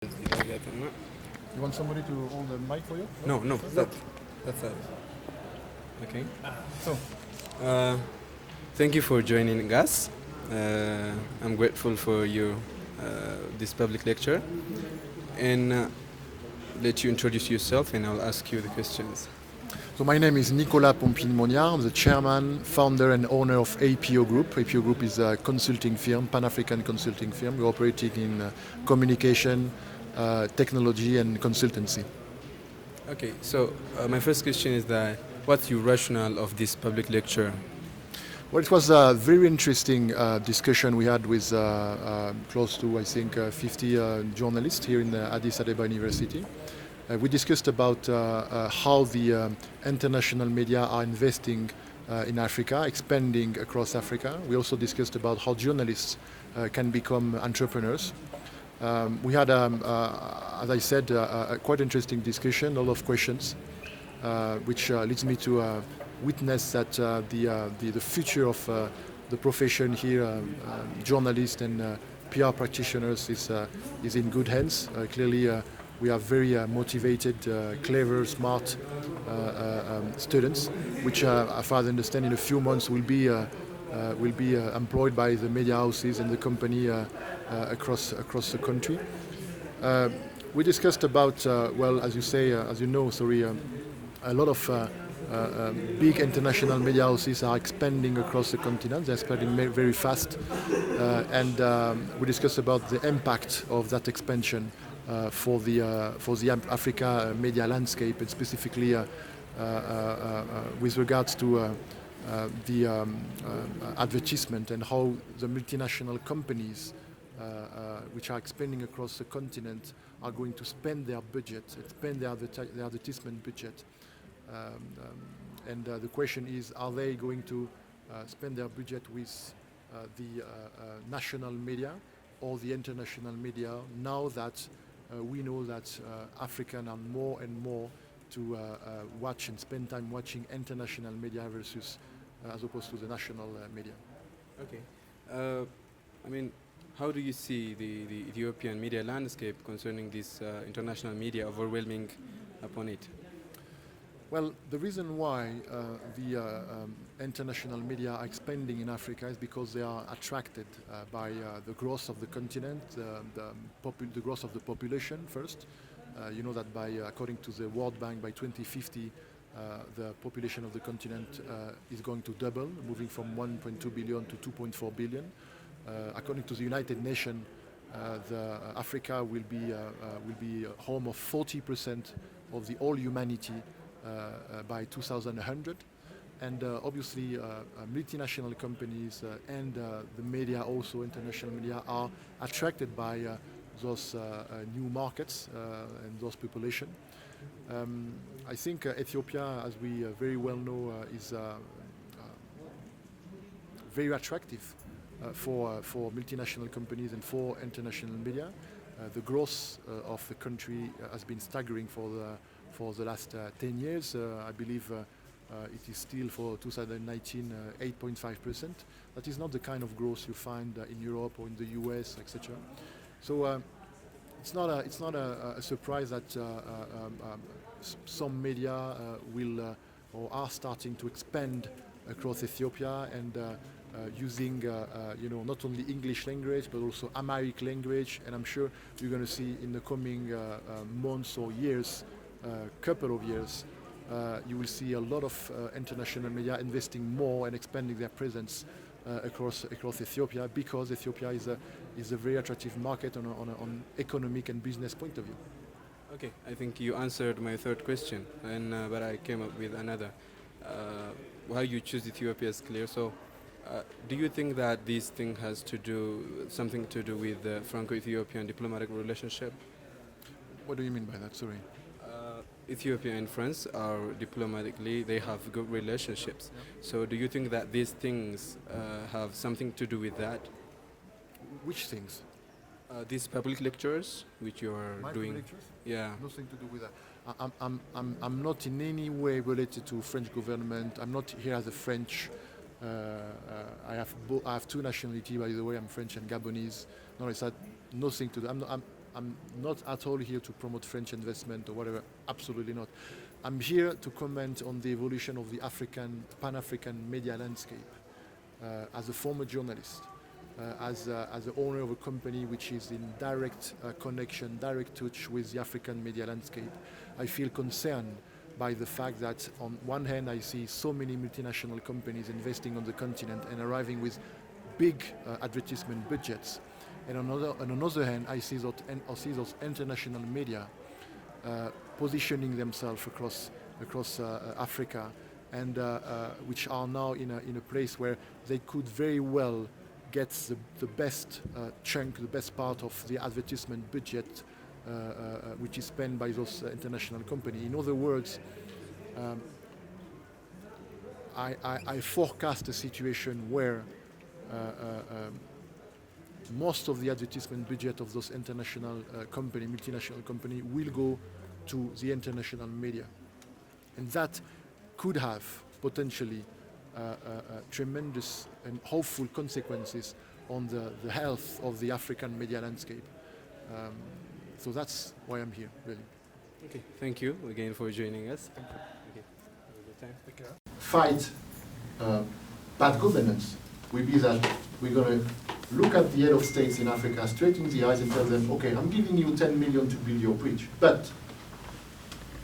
You want somebody to hold the mic for you? No, that's it. Okay. So, Uh, Thank you for joining us. I'm grateful for you this public lecture, and let you introduce yourself, and I'll ask you the questions. my name is Nicolas Pompigne-Mognard. I'm the chairman, founder, and owner of APO Group. APO Group is a consulting firm, Pan-African consulting firm. We're operating in communication, technology, and consultancy. Okay. So my first question is that what's your rationale of this public lecture? Well, it was a very interesting discussion we had with close to, I think, 50 journalists here in Addis Ababa University. We discussed about how the international media are investing in Africa, expanding across Africa. We also discussed about how journalists can become entrepreneurs. We had, as I said, a quite interesting discussion, a lot of questions, which leads me to witness that the future of the profession here, journalists and PR practitioners, is in good hands. Clearly, we are very motivated, clever, smart students, which, as far as I understand, in a few months will be employed by the media houses and the company across the country. We discussed about, well, as you know, a lot of big international media houses are expanding across the continent. They're expanding very fast, and we discussed about the impact of that expansion for the Africa media landscape, and specifically with regards to the advertisement and how the multinational companies which are expanding across the continent are going to spend their budget, spend their advertisement budget. And the question is, are they going to spend their budget with the national media or the international media, now that we know that Africans are more and more to watch and spend time watching international media versus as opposed to the national media? Okay. I mean, how do you see the Ethiopian media landscape concerning this international media overwhelming upon it? Well, the reason why the international media are expanding in Africa is because they are attracted by the growth of the continent, the growth of the population first. You know that according to the World Bank, by 2050, the population of the continent is going to double, moving from 1.2 billion to 2.4 billion. According to the United Nations, Africa will be home of 40% of the all humanity by 2100, and obviously multinational companies and the media, also international media, are attracted by those new markets and those population. I think Ethiopia, as we very well know, is very attractive for multinational companies and for international media. The growth of the country has been staggering for the last 10 years. I believe it is still for 2019 8.5%. That is not the kind of growth you find in Europe or in the US, etc. So it's not a surprise that some media will or are starting to expand across Ethiopia and using not only English language but also Amharic language, and I'm sure you're going to see in the coming months or years, couple of years, you will see a lot of international media investing more and expanding their presence across Ethiopia, because Ethiopia is a very attractive market on economic and business point of view. Okay, I think you answered my third question, and but I came up with another. Why you choose Ethiopia is clear. So, do you think that this thing has something to do with the Franco-Ethiopian diplomatic relationship? What do you mean by that? Sorry. Ethiopia and France are diplomatically, they have good relationships. So do you think that these things have something to do with that? Which things? These public lectures which you are My doing? lectures? Yeah. Nothing to do with that. I'm not in any way related to French government. I'm not here as a French. I have two nationalities, by the way. I'm French and Gabonese. No, it's had nothing to do. I'm not at all here to promote French investment or whatever, absolutely not. I'm here to comment on the evolution of the Pan-African media landscape. As a former journalist, as the owner of a company which is in direct connection, direct touch with the African media landscape, I feel concerned by the fact that on one hand I see so many multinational companies investing on the continent and arriving with big advertisement budgets, and on another hand I see those international media positioning themselves across Africa, and which are now in a place where they could very well get the best chunk, the best part of the advertisement budget which is spent by those international companies. In other words, I forecast a situation where most of the advertisement budget of those international multinational company will go to the international media. And that could have potentially tremendous and hopeful consequences on the health of the African media landscape. So that's why I'm here, really. Okay, thank you again for joining us. Okay, have a good time. Fight bad governance will be that we're going to look at the head of states in Africa straight in the eyes and tell them, okay, I'm giving you 10 million to build your bridge, but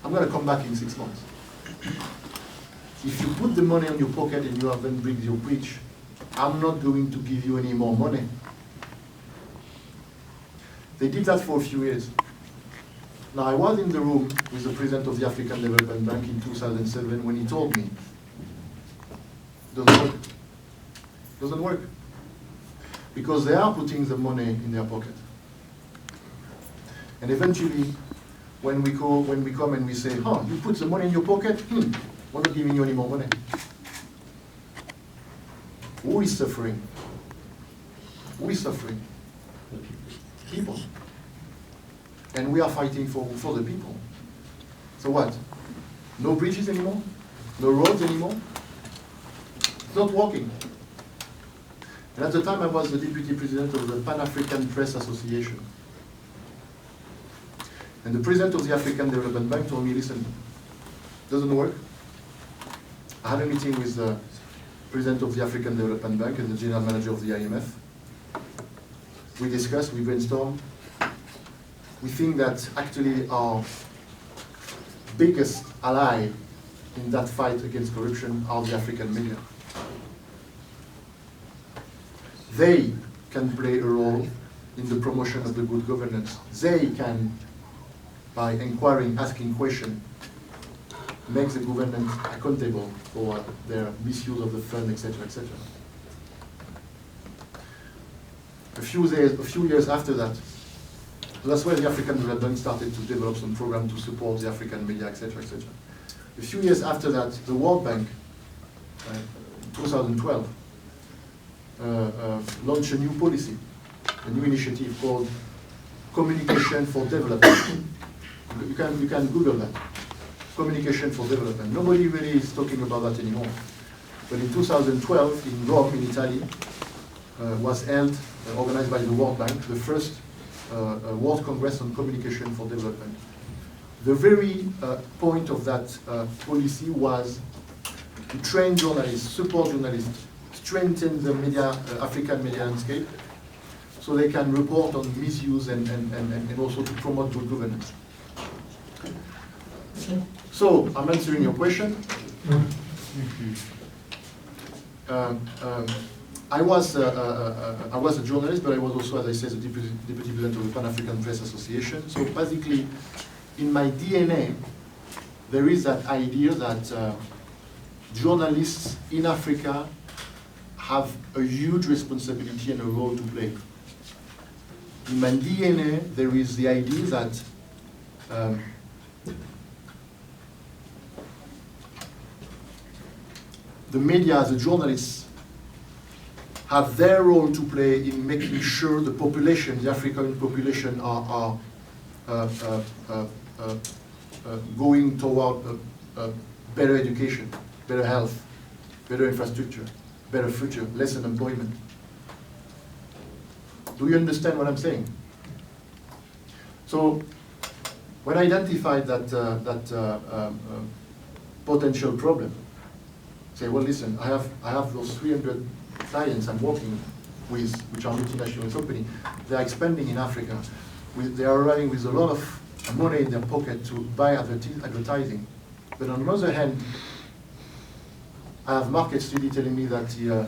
I'm going to come back in 6 months. If you put the money on your pocket and you haven't built your bridge, I'm not going to give you any more money. They did that for a few years. Now, I was in the room with the president of the African Development Bank in 2007 when he told me, doesn't work. Doesn't work. Because they are putting the money in their pocket. And eventually, when we come and we say, you put the money in your pocket? We're not giving you any more money. Who is suffering? Who is suffering? People. And we are fighting for the people. So what? No bridges anymore? No roads anymore? It's not working. And at the time I was the deputy president of the Pan-African Press Association. And the president of the African Development Bank told me, listen, doesn't work. I had a meeting with the president of the African Development Bank and the general manager of the IMF. We discussed, we brainstormed. We think that actually our biggest ally in that fight against corruption are the African media. They can play a role in the promotion of the good governance. They can, by inquiring, asking questions, make the government accountable for their misuse of the fund, etc., etc. A few years after that, that's where the African Development started to develop some program to support the African media, etc., etc. A few years after that, the World Bank, in 2012, launched a new policy, a new initiative called Communication for Development. You can Google that. Communication for Development. Nobody really is talking about that anymore. But in 2012, in Rome, in Italy, was held, organized by the World Bank, the first World Congress on Communication for Development. The very point of that policy was to train journalists, support journalists, strengthen the media, African media landscape, so they can report on misuse and also to promote good governance. So, I'm answering your question. I was a journalist, but I was also, as I said, the deputy president of the Pan-African Press Association. So basically, in my DNA, there is that idea that journalists in Africa have a huge responsibility and a role to play. In my DNA, there is the idea that the media, the journalists, have their role to play in making sure the population, the African population, are going toward better education, better health, better infrastructure, better future, less unemployment. Do you understand what I'm saying? So when I identified that, potential problem, say, well, listen, I have those 300 clients I'm working with, which are multinational companies. They are expanding in Africa. They are arriving with a lot of money in their pocket to buy advertising. But on the other hand, I have market study telling me that the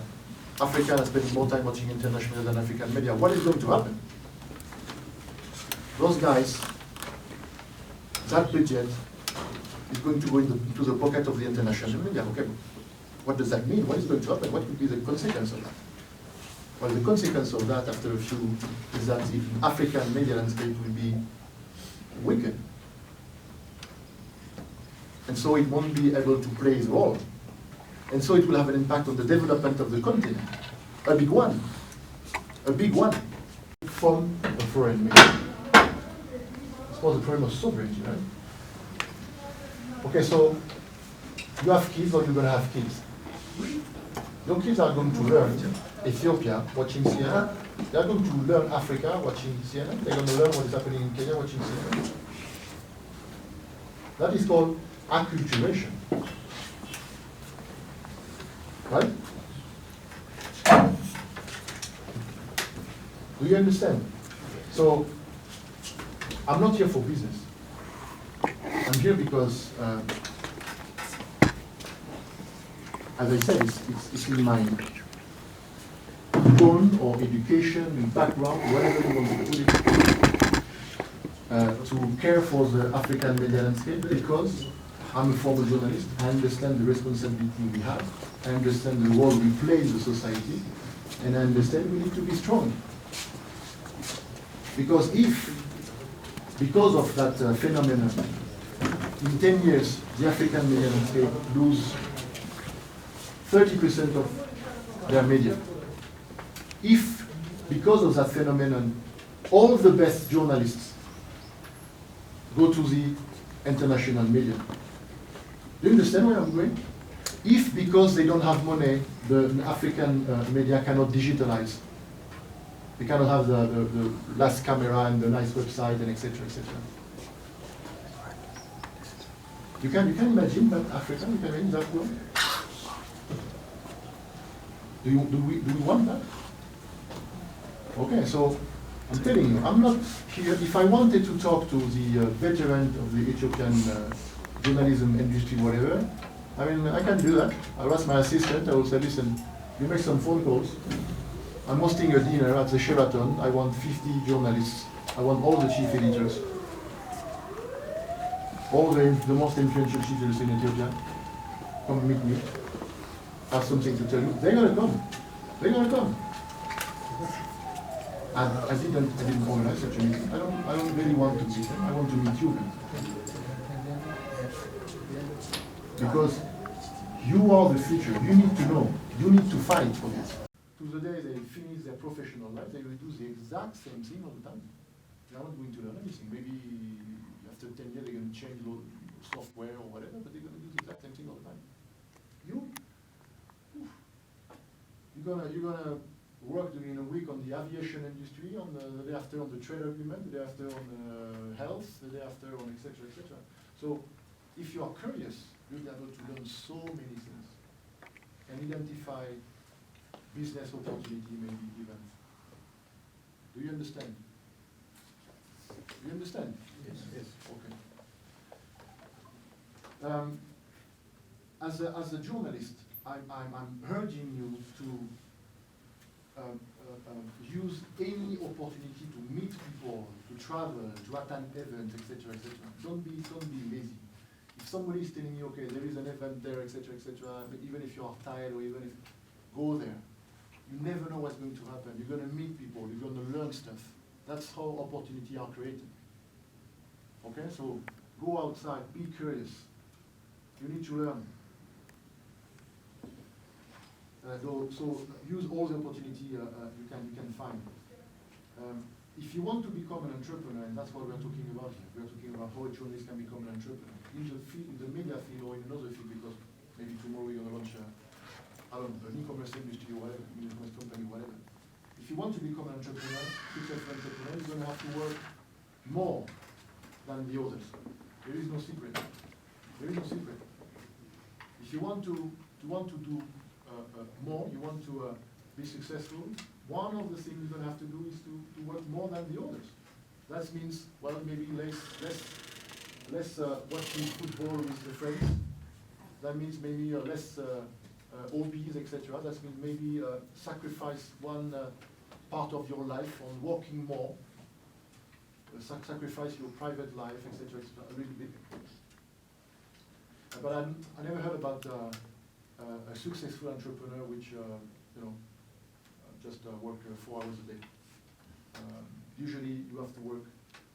Africans are spending more time watching international than African media. What is going to happen? Those guys, that budget is going to go into the pocket of the international media. Okay, what does that mean? What is going to happen? What would be the consequence of that? Well, the consequence of that after a few is that the African media landscape will be weakened. And so it won't be able to play its role. And so it will have an impact on the development of the continent. A big one. A big one. From a foreign media. It's called the problem of sovereignty, right? Okay, so you have kids or you're going to have kids. Your kids are going to learn Ethiopia watching CNN. They are going to learn Africa watching CNN. They're going to learn what is happening in Kenya watching CNN. That is called acculturation. Right? Do you understand? So, I'm not here for business. I'm here because, as I said, it's in my tone or education, background, whatever you want to put it, to care for the African media landscape because I'm a former journalist. I understand the responsibility we have. I understand the role we play in the society. And I understand we need to be strong. Because because of that phenomenon, in 10 years, the African media landscape lose 30% of their media. If, because of that phenomenon, all the best journalists go to the international media. Do you understand where I'm going? If, because they don't have money, the African media cannot digitalize, they cannot have the last camera and the nice website and etc. etc. You can imagine that Africa, you can imagine that world. Do we want that? Okay, so I'm telling you, I'm not here. If I wanted to talk to the veteran of the Ethiopian journalism industry, whatever, I mean, I can do that. I'll ask my assistant, I will say, listen, you make some phone calls. I'm hosting a dinner at the Sheraton. I want 50 journalists. I want all the chief editors. All the most influential chief editors in Ethiopia. Come meet me. I have something to tell you. They're going to come. They're going to come. I didn't organize such a meeting. I don't really want to meet them. I want to meet you guys. Because you are the future. You need to know. You need to fight for this. To the day they finish their professional life, they will do the exact same thing all the time. They are not going to learn anything. Maybe after 10 years they're going to change software or whatever, but they're going to do the exact same thing all the time. You're gonna work during a week on the aviation industry, on the day after on the trade agreement, the day after on health, the day after on etc. etc. So if you are curious, you'll be able to learn so many things and identify business opportunity maybe even. Do you understand? Do you understand? Yes. Yes. Okay. As a journalist, I'm urging you to use any opportunity to meet people, to travel, to attend events, etc., etc. Don't be lazy. If somebody is telling you, okay, there is an event there, etc., etc., but even if you are tired or even if go there, you never know what's going to happen. You're going to meet people. You're going to learn stuff. That's how opportunities are created. Okay, so go outside. Be curious. You need to learn. So use all the opportunity you can find. If you want to become an entrepreneur, and that's what we're talking about here, we're talking about how a journalist can become an entrepreneur in the media field or in another field, because maybe tomorrow you're going to launch an e-commerce industry or whatever, an e-commerce company, whatever. If you want to become an entrepreneur, successful entrepreneur, you're going to have to work more than the others. There is no secret. There is no secret. If you want to do more, you want to be successful, one of the things you're going to have to do is to work more than the others. That means, well, maybe less watching football with the friends. That means maybe less hobbies, etc. That means maybe sacrifice one part of your life on working more, sacrifice your private life, etc. A little bit. But I never heard about a successful entrepreneur which just work 4 hours a day. Usually you have to work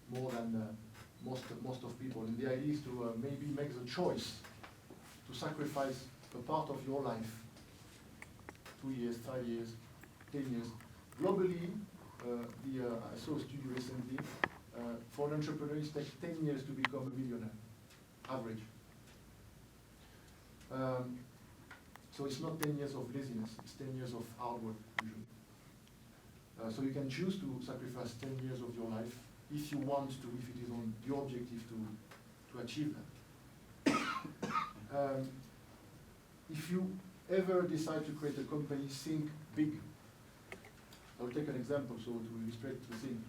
more than most of people, and the idea is to maybe make the choice to sacrifice a part of your life, 2 years, 5 years, 10 years. Globally, I saw a study recently, for an entrepreneur it takes 10 years to become a millionaire, average. So it's not 10 years of laziness, it's 10 years of hard work, usually. So you can choose to sacrifice 10 years of your life if you want to, if it is on your objective to achieve that. If you ever decide to create a company, think big. I'll take an example so to illustrate the thing.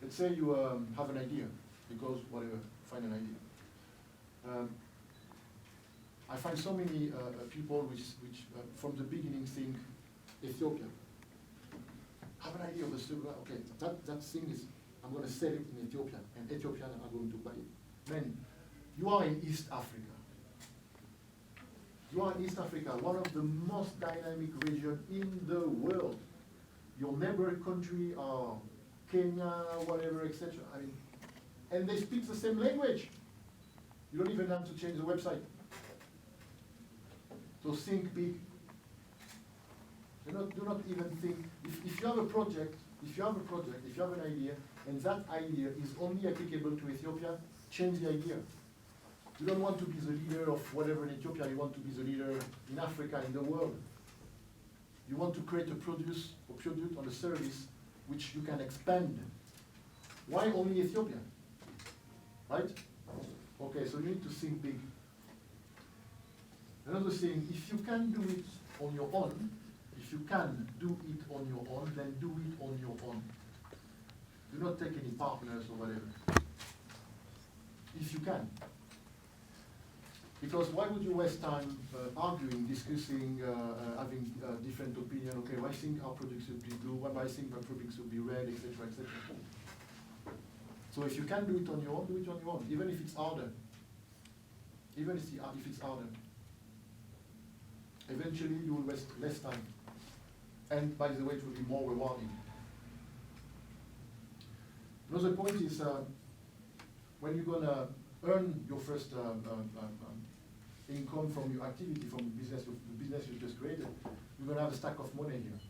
Let's say you have an idea, because whatever, find an idea. I find so many people which from the beginning think Ethiopia. Have an idea of the super, okay, that thing is, I'm going to sell it in Ethiopia, and Ethiopians are going to buy it. Then, you are in East Africa. You are in East Africa, one of the most dynamic regions in the world. Your neighboring country are Kenya, whatever, etc. I mean, and they speak the same language. You don't even have to change the website. So think big. Do not even think, if you have a project, if you have an idea, and that idea is only applicable to Ethiopia, change the idea. You don't want to be the leader of whatever in Ethiopia, you want to be the leader in Africa, in the world. You want to create a product or a service which you can expand. Why only Ethiopia? Right? Okay, so you need to think big. Another thing, if you can do it on your own, then do it on your own. Do not take any partners or whatever. If you can. Because why would you waste time arguing, discussing, having different opinion? Okay, well, I think our product should be blue, well, I think our product should be red, etc., etc. So if you can do it on your own, do it on your own, even if it's harder. Even if it's harder. Eventually, you will waste less time. And by the way, it will be more rewarding. Another point is when you're going to earn your first income from your activity, from the business you just created, you're going to have a stack of money here.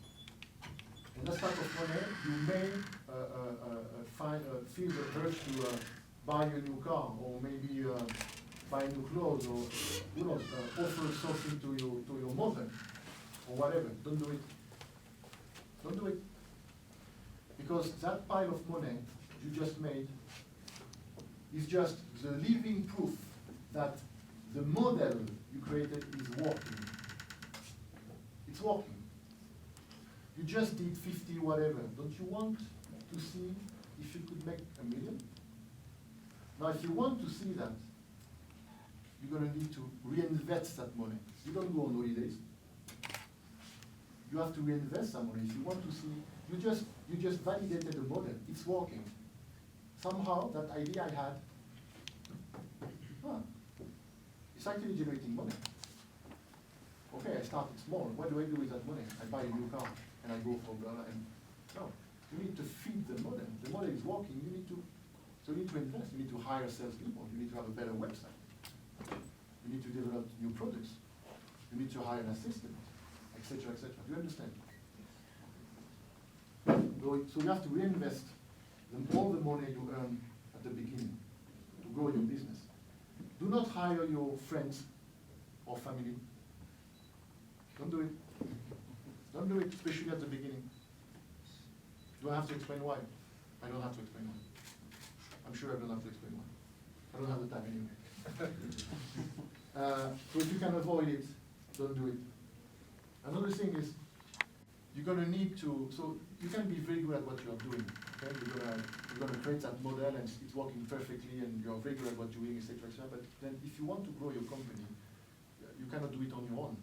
And that stack of money, you may feel the urge to buy a new car, or maybe buy new clothes, or who knows, offer something to your mother, or whatever. Don't do it. Don't do it. Because that pile of money you just made is just the living proof that the model you created is working. It's working. You just did 50 whatever. Don't you want to see if you could make $1 million? Now, if you want to see that, you're going to need to reinvest that money. You don't go on holidays. You have to reinvest that money. If you want to see, you just validated the model. It's working. Somehow, that idea I had, it's actually generating money. Okay, I started small. What do I do with that money? I buy a new car, and I go for blah, blah, and no. You need to feed the model. The model is working. You need to invest. You need to hire salespeople. You need to have a better website. You need to develop new products. You need to hire an assistant, etc., etc. Do you understand? So you have to reinvest all the money you earn at the beginning to grow your business. Do not hire your friends or family. Don't do it. Don't do it, especially at the beginning. Do I have to explain why? I don't have to explain why. I'm sure I don't have to explain why. I don't have the time anyway. So if you can avoid it, don't do it. Another thing is, you're going to need to, so you can be very good at what you're doing. Okay? You're gonna create that model and it's working perfectly and you're very good at what you're doing, etc., etc. But then if you want to grow your company, you cannot do it on your own.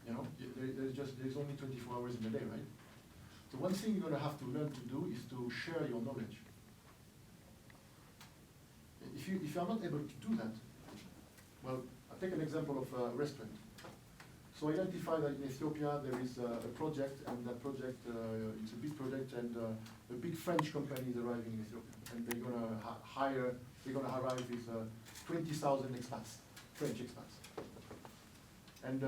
You know, there's only 24 hours in a day, right? So one thing you're going to have to learn to do is to share your knowledge. If you are not able to do that, well, I'll take an example of a restaurant. So identify that in Ethiopia there is a project, and that project, it's a big project, and a big French company is arriving in Ethiopia, and they're going to arrive with 20,000 expats, French expats. And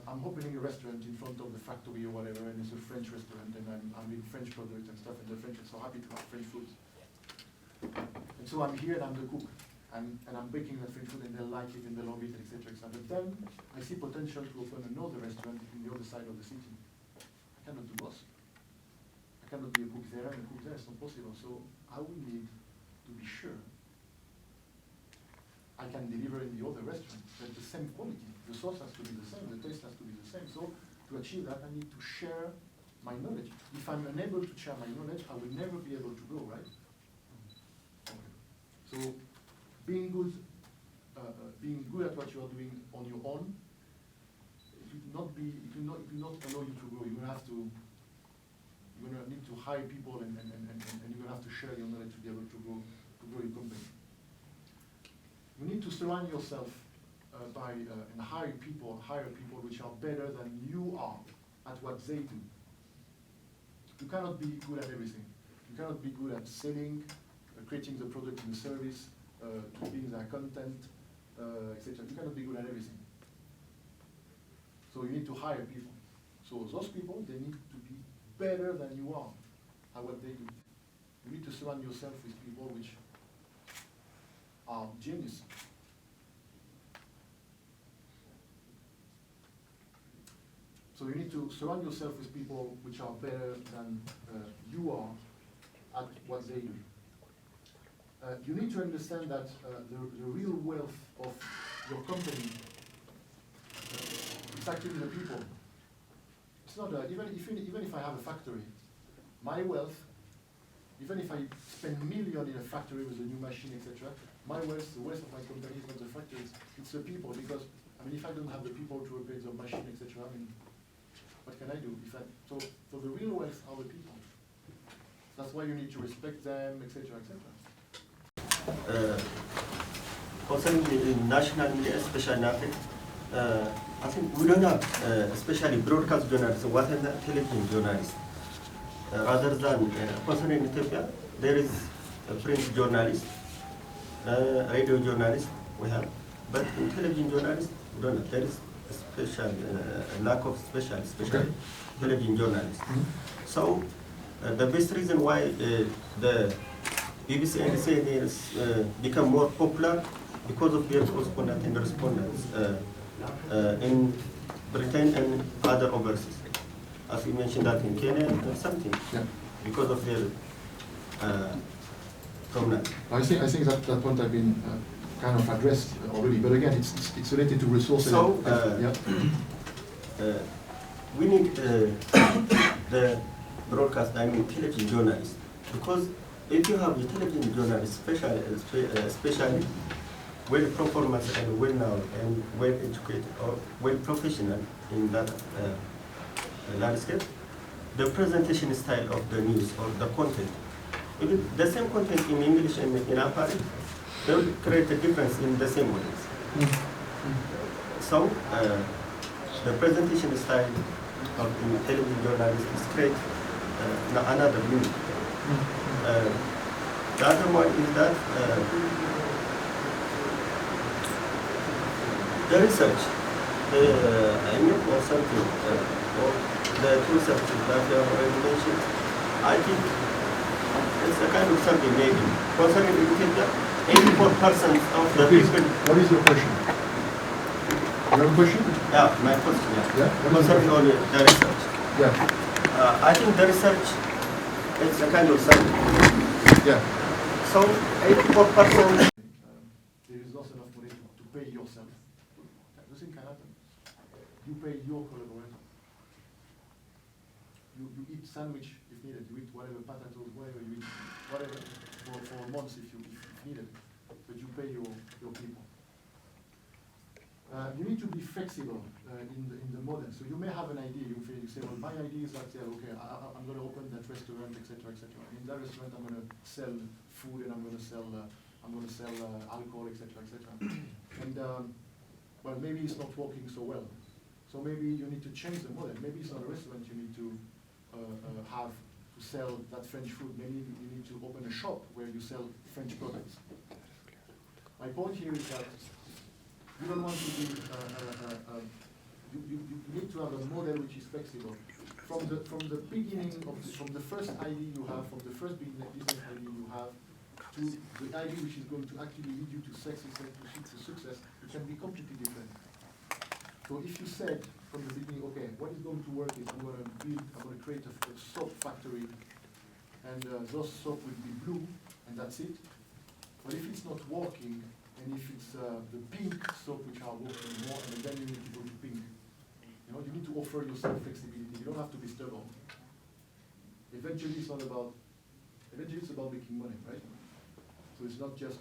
I'm opening a restaurant in front of the factory or whatever, and it's a French restaurant, and I'm doing French products and stuff, and the French are so happy to have French food. And so I'm here and I'm the cook, and I'm baking that French food, and they'll like it and they love it, etc., etc. But then I see potential to open another restaurant in the other side of the city. I cannot do both. I cannot be a cook there and a cook there. It's not possible. So I will need to be sure I can deliver in the other restaurant at the same quality. The sauce has to be the same, the taste has to be the same. So to achieve that, I need to share my knowledge. If I'm unable to share my knowledge, I will never be able to grow, right? Okay. So being good at what you are doing on your own, it will not allow you to grow. You're gonna need to hire people, and you're gonna have to share your knowledge to be able to grow your company. You need to surround yourself and hire people which are better than you are at what they do. You cannot be good at everything. You cannot be good at selling, creating the product and the service, tweaking their content, etc. You cannot be good at everything. So you need to hire people. So those people, they need to be better than you are at what they do. You need to surround yourself with people which are genius. So you need to surround yourself with people which are better than you are at what they do. You need to understand that the real wealth of your company is actually the people. It's not even if I have a factory, my wealth, even if I spend millions in a factory with a new machine, etc., my wealth, the wealth of my company is not the factories, it's the people. Because if I don't have the people to upgrade the machine, etc., what can I do? So the real wealth are the people. That's why you need to respect them, etc., etc. Concerning national media, especially in Africa, I think we don't have, especially broadcast journalists, what are television journalists. Rather than concerning Ethiopia, there is a print journalist, radio journalist we have, but in television journalists, we don't have. There is a special lack of special television journalists. Mm-hmm. So the best reason why the BBC and CNN become more popular because of their correspondent and respondents in Britain and other overseas. As you mentioned that in Kenya or something, yeah. Because of their prominence. I think that point has been kind of addressed already, but again, it's related to resources. So we need the broadcast, television journalists, because if you have a television journalist, especially well-performance and well-known and well-educated or well-professional in that landscape, the presentation style of the news or the content, if the same content in English and in Amharic, they will create a difference in the same audience. Mm-hmm. So the presentation style of the television journalist is create another meaning. The other one is that the research, I mean, or something, or the research that you have already mentioned, I think it's a kind of something maybe. Concerning Ethiopia, 84% of the people... What is your question? You have a question? Yeah, my question, yeah. Concerning all the research. Yeah. I think the research, it's a kind of something. Yeah. So 84%. There is not enough money to pay yourself. The thing can happen. You pay your collaborator. You eat sandwich if needed. You eat whatever potatoes, whatever you eat, whatever for months if needed. But you pay your people. You need to be flexible in the model. So you may have an idea. You say, well, my idea is that okay, I'm going to open that restaurant, etc., etc. In that restaurant, I'm going to sell food and I'm going to sell alcohol, etc., etc. And well, maybe it's not working so well. So maybe you need to change the model. Maybe it's not a restaurant you need to have to sell that French food. Maybe you need to open a shop where you sell French products. My point here is that you don't want to be, you need to have a model which is flexible. From the beginning, from the first idea you have, from the first business idea you have, to the idea which is going to actually lead you to success, it can be completely different. So if you said from the beginning, okay, what is going to work is I'm going to create a soap factory, and those soap will be blue, and that's it. But if it's not working, and if it's the pink soap which are working more, and then you need to go to pink. You know, you need to offer yourself flexibility. You don't have to be stubborn. Eventually, it's about making money, right? So it's not just.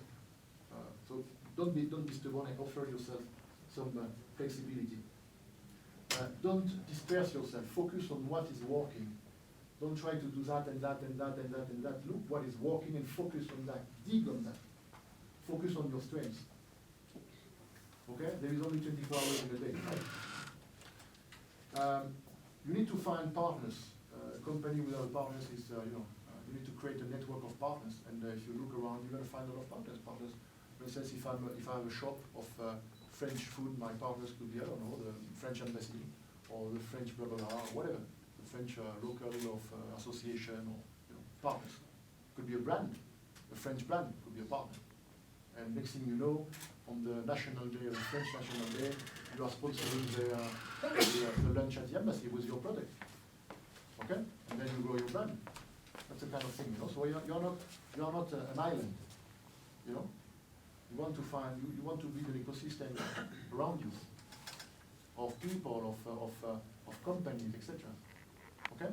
So don't be stubborn and offer yourself some flexibility. Don't disperse yourself. Focus on what is working. Don't try to do that and that and that and that and that. Look what is working and focus on that. Dig on that. Focus on your strengths. Okay? There is only 24 hours in a day, right? You need to find partners. A company without partners is, you need to create a network of partners. And if you look around, you're going to find a lot of partners. For instance, if I have a shop of French food, my partners could be, I don't know, the French embassy or the French blah blah blah, or whatever, the French local of association or partners. Could be a brand, a French brand could be a partner. And next thing you know, on the National Day, the French National Day, you are sponsoring the lunch at the embassy with your product. Okay? And then you grow your brand. That's the kind of thing, So you're not an island, You want to you want to build an ecosystem around you, of people, of companies, etc. Okay?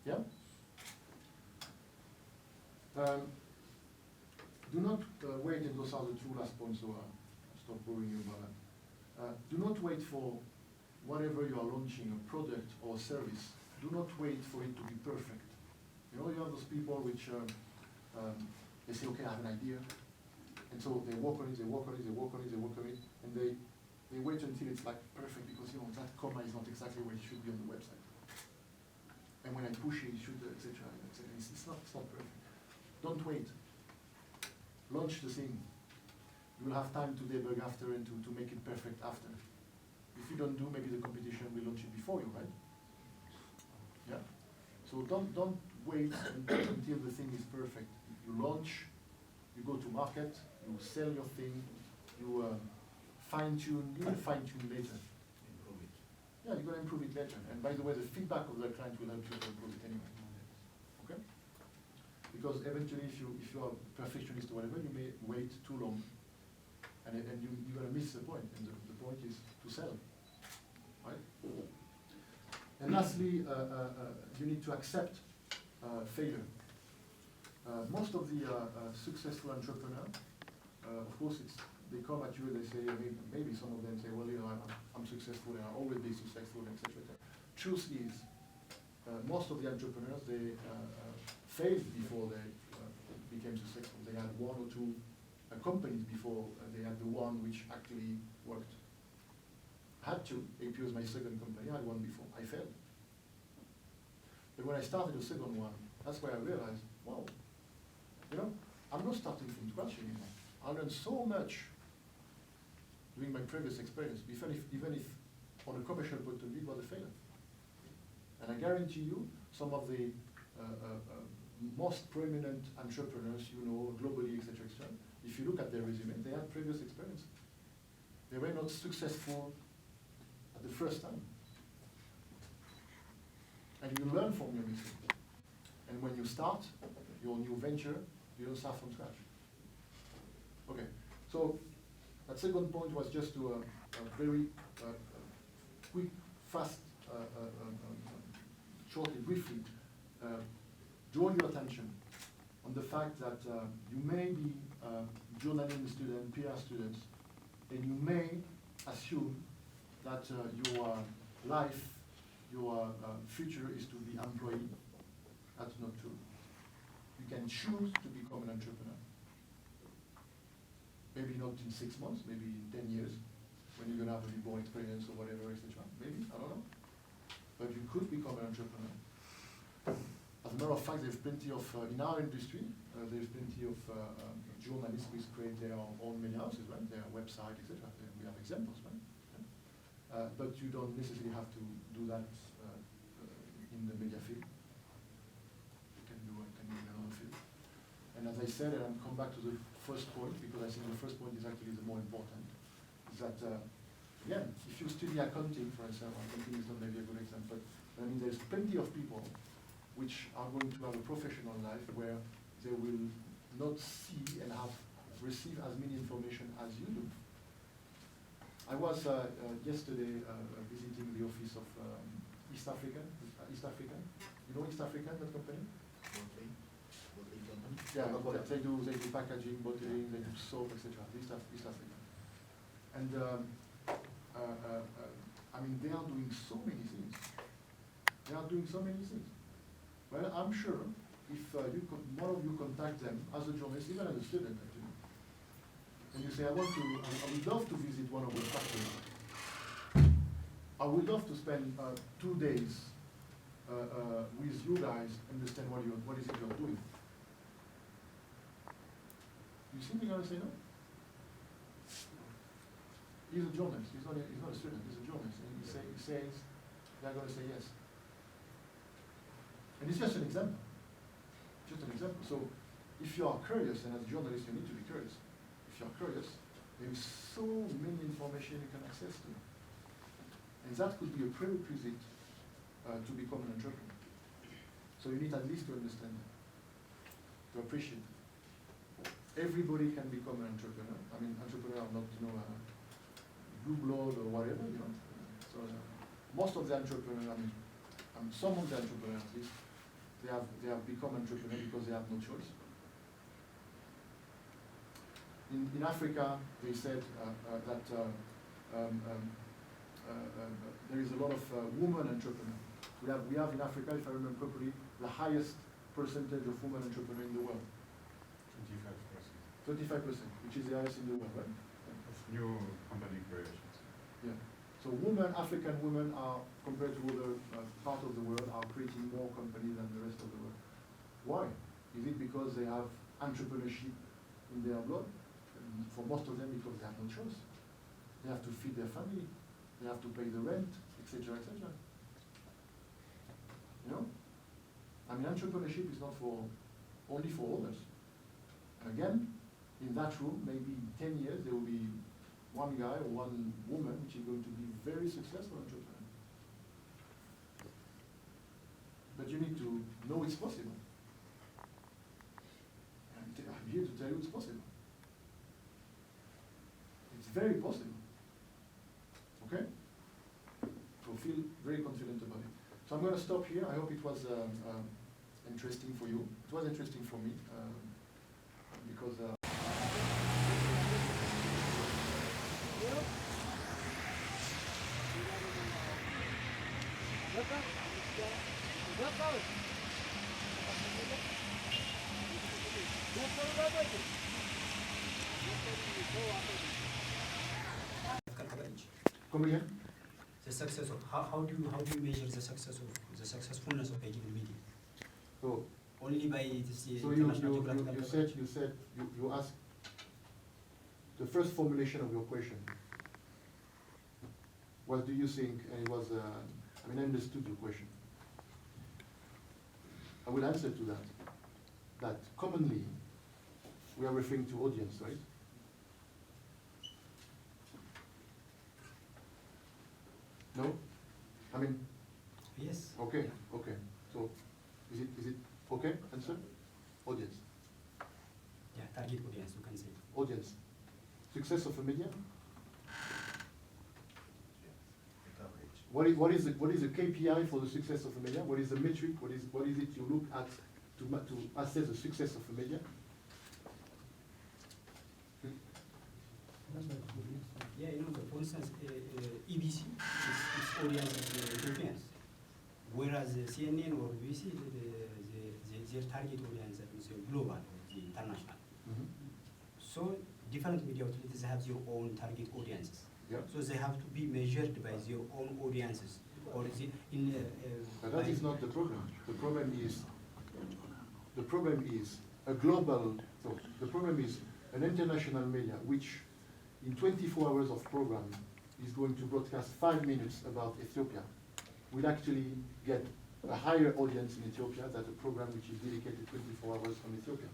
Yeah? Do not wait, and those are the two last points, so I'll stop boring you about that. Do not wait for whatever you are launching, a product or a service. Do not wait for it to be perfect. You have those people which, they say, okay, I have an idea, and so they work on it, and they wait until it's like perfect, because that comma is not exactly where it should be on the website. And when I push it, it should, etc. It's not perfect. Don't wait. Launch the thing. You will have time to debug after and to make it perfect after. If you don't do, maybe the competition will launch it before you, right? Yeah? So don't wait until the thing is perfect. You launch, you go to market, you sell your thing, you fine-tune, you will fine-tune later. Improve it. Yeah, you're going to improve it later. And by the way, the feedback of the client will help you to improve it anyway. Okay? Because eventually, if you are a perfectionist or whatever, you may wait too long, and you're going to miss the point. And the point is to sell, right? And lastly, you need to accept failure. Most of the successful entrepreneurs, of course, they come at you and they say, maybe some of them say, well, I'm successful and I'll always be successful, etc. Truth is, most of the entrepreneurs, they failed before they became successful. They had one or two companies before they had the one which actually worked. Had to. APO is my second company. I had one before. I failed. But when I started the second one, that's where I realized, wow, I'm not starting from scratch anymore. I learned so much during my previous experience, even if on a commercial point of view, it was a failure. And I guarantee you, some of the most prominent entrepreneurs, globally, etc., if you look at their resume, they had previous experience. They were not successful at the first time. And you learn from your mistakes. And when you start your new venture, You don't start from scratch. Okay, so that second point was just to a very quick, fast, shortly, briefly, draw your attention on the fact that you may be journalism student, PR students, and you may assume that your life, your future is to be employee. That's not true. You can choose to become an entrepreneur. Maybe not in 6 months, maybe in 10 years, when you're going to have a bit more experience or whatever, etc. Maybe, I don't know. But you could become an entrepreneur. As a matter of fact, there's plenty of, in our industry, there's plenty of journalists who create their own media houses, right? Their website, etc. We have examples, right? Yeah. But you don't necessarily have to do that in the media field. You can do it in another field. And as I said, and I'll come back to the first point, because I think the first point is actually the more important, is that, again, if you study accounting, for example, accounting is not maybe a good example, but I mean, there's plenty of people which are going to have a professional life where they will not see and have received as many information as you do. I was yesterday visiting the office of East African. You know East African, that company? Yeah, they do packaging, bottling, they do soap, etc. East Africa. And I mean, they are doing so many things. Well, I'm sure if one of you contact them as a journalist, even as a student actually, and you say, I would love to visit one of the factories. I would love to spend 2 days with you guys, understand what is it you're doing. You simply gonna say no? He's a journalist. He's not a student. He's a journalist, and he says they're gonna say yes. And it's just an example. So, if you are curious, and as a journalist, you need to be curious. If you are curious, there is so many information you can access to, and that could be a prerequisite to become an entrepreneur. So you need at least to understand that, to appreciate it. Everybody can become an entrepreneur. I mean, entrepreneur are not, blue blood or whatever, So most of the entrepreneurs, some of the entrepreneurs, at least, they have become entrepreneurs because they have no choice. In Africa, they said that there is a lot of women entrepreneurs. We have in Africa, if I remember properly, the highest percentage of women entrepreneurs in the world. 25%, which is the highest in the world, right? Of new company creations. Yeah. So African women are, compared to other parts of the world, are creating more companies than the rest of the world. Why? Is it because they have entrepreneurship in their blood? And for most of them, because they have no choice. They have to feed their family, they have to pay the rent, etc., etc. Entrepreneurship is not only for others. And again, in that room, maybe in 10 years, there will be one guy or one woman which is going to be very successful entrepreneur. But you need to know it's possible. I'm here to tell you it's possible. It's very possible. Okay? So feel very confident about it. So I'm going to stop here. I hope it was interesting for you. It was interesting for me because Come again? The success of how do you measure the successfulness of a given meeting? So Only by this So you asked the first formulation of your question. What do you think? And it was, I understood your question. I will answer to that. That commonly, we are referring to audience, right? No? Yes. Okay. So, is it okay? Answer? Audience. target audience, you can say. Audience. Success of a media? What is the KPI for the success of a media? What is the metric? What is it you look at to assess the success of a media? Yeah, for instance, EBC, its audience is Europeans, whereas CNN or BBC, their target audience is global, the international. Mm-hmm. So different media outlets have their own target audiences. Yeah. So they have to be measured by their own audiences, or But that is not the problem. The problem is a global. So the problem is an international media which, in 24 hours of program, is going to broadcast 5 minutes about Ethiopia, will actually get a higher audience in Ethiopia than a program which is dedicated 24 hours on Ethiopia.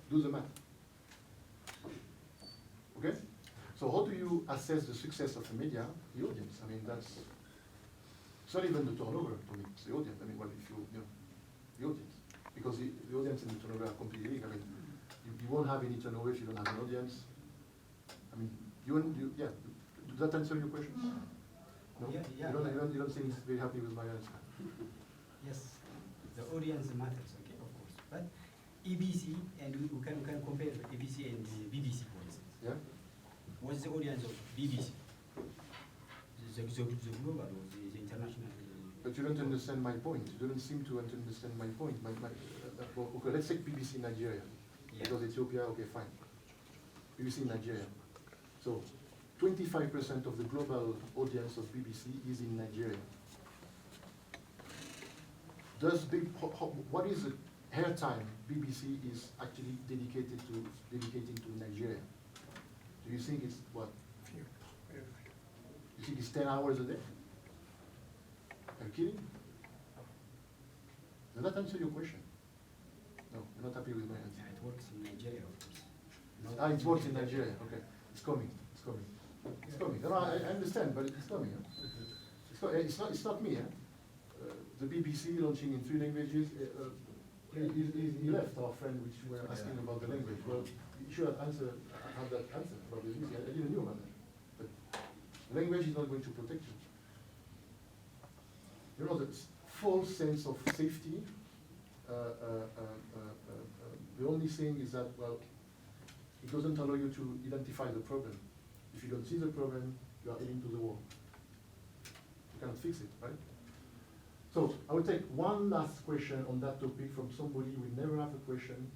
Do the math. Okay? So how do you assess the success of a media? The audience. I mean, it's not even the turnover for me, it's the audience. I mean, well, if you know, the audience. Because the audience and the turnover are completely linked. I mean, you won't have any turnover if you don't have an audience. I mean, yeah. Does that answer your question? No? Yeah, You don't seem very happy with my answer. Yes, the audience matters, okay, of course. But EBC, and we can compare EBC and the BBC, for instance. Yeah? What's the audience of BBC? The global or the international? But you don't understand my point. You don't seem to understand my point. Okay, let's take BBC Nigeria. Yeah. Because Ethiopia, okay, fine. BBC Nigeria. So, 25% of the global audience of BBC is in Nigeria. What is the airtime BBC is actually dedicating to Nigeria? Do you think it's what? You think it's 10 hours a day? Are you kidding? Does that answer your question? No, you're not happy with my answer. Yeah, it works in Nigeria, of course. It works in Nigeria, okay. It's coming. No, I understand, but it's coming. Huh? It's not me. Huh? The BBC launching in 3 languages, he left our friend, which we were asking about the language. Well, you should have had that answer about the BBC. I didn't know about that. But language is not going to protect you. You know, the false sense of safety, the only thing is that, well, it doesn't allow you to identify the problem. If you don't see the problem, you are heading to the wall. You cannot fix it, right? So I will take one last question on that topic from somebody who will never have a question.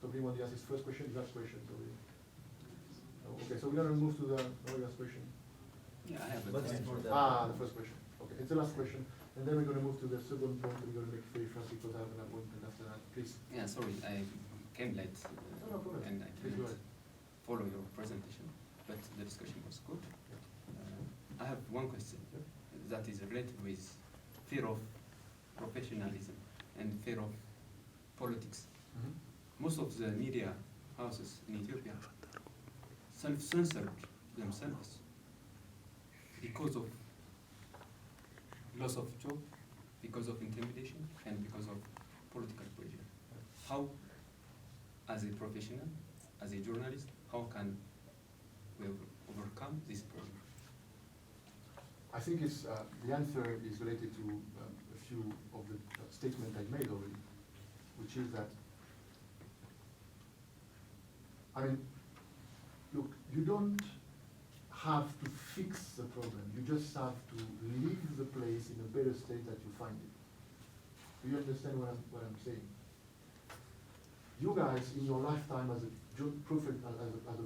Somebody want to ask his first question, his last question. No? Okay, so we're going to move to the last question. Yeah, I have a But question. for the- The first question. Okay, it's the last question. And then we're going to move to the second point. We're going to make very fast because I have an appointment after that. Please. Yeah, sorry, I came late No problem. and I Please go didn't ahead. follow your presentation, but the discussion was good. I have one question that is related with fear of professionalism and fear of politics. Most of the media houses in Ethiopia self-censored themselves because of loss of job, because of intimidation, and because of political pressure. How, as a professional, as a journalist, how can we overcome this problem? I think it's, the answer is related to a few of the statements I made already, which is that, I mean, look, you don't have to fix the problem. You just have to leave the place in a better state that you find it. Do you understand what I'm saying? You guys, in your lifetime as a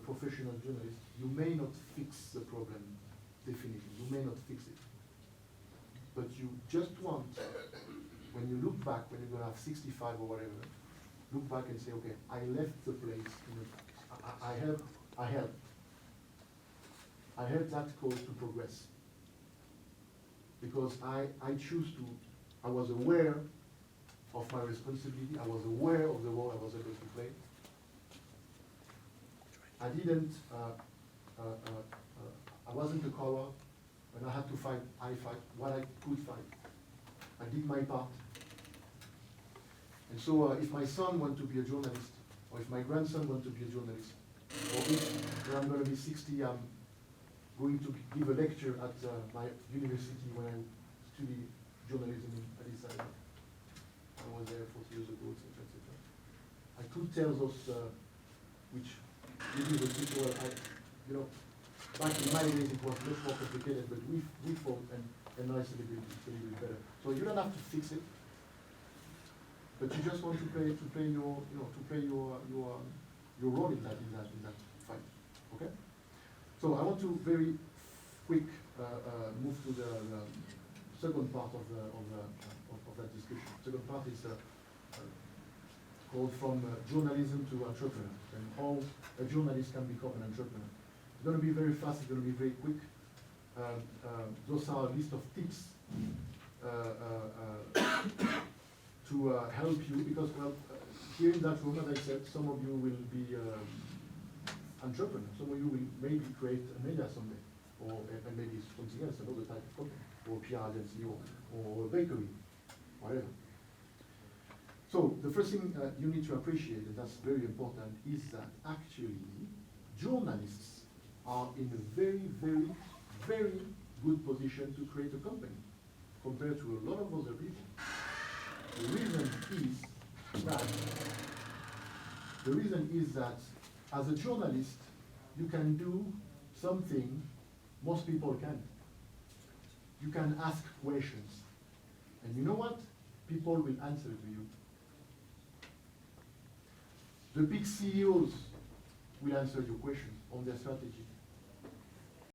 professional journalist, you may not fix the problem definitively. You may not fix it. But you just want, when you look back, when you're going to have 65 or whatever, look back and say, okay, I left the place, I helped that cause to progress. Because I was aware of my responsibility, I was aware of the role I was supposed to play. I didn't, I wasn't a coward. When I had to fight, I fight what I could fight. I did my part. And so if my son wants to be a journalist, or if my grandson wants to be a journalist, or if when I'm going to be 60, I'm going to give a lecture at my university when I study journalism in Addis Ababa. I was there 40 years ago, etc., etc. I could tell those, which maybe the people, back in my days it was much more complicated, but we thought, and now it's a little bit better. So you don't have to fix it, but you just want to play your role in that fight. Okay. So I want to very quick move to the second part of that discussion. Second part is called from journalism to entrepreneur, and how a journalist can become an entrepreneur. It's going to be very fast. It's going to be very quick. Those are a list of tips to help you, because here in that room, as I said, some of you will be entrepreneurs. Some of you will maybe create a media someday, or and maybe something else, another type of company, or a PR agency, or a bakery, whatever. So the first thing you need to appreciate, and that's very important, is that actually journalists are in a very, very, very good position to create a company compared to a lot of other people. The reason is that as a journalist, you can do something most people can't. You can ask questions. And you know what? People will answer to you. The big CEOs will answer your questions on their strategy.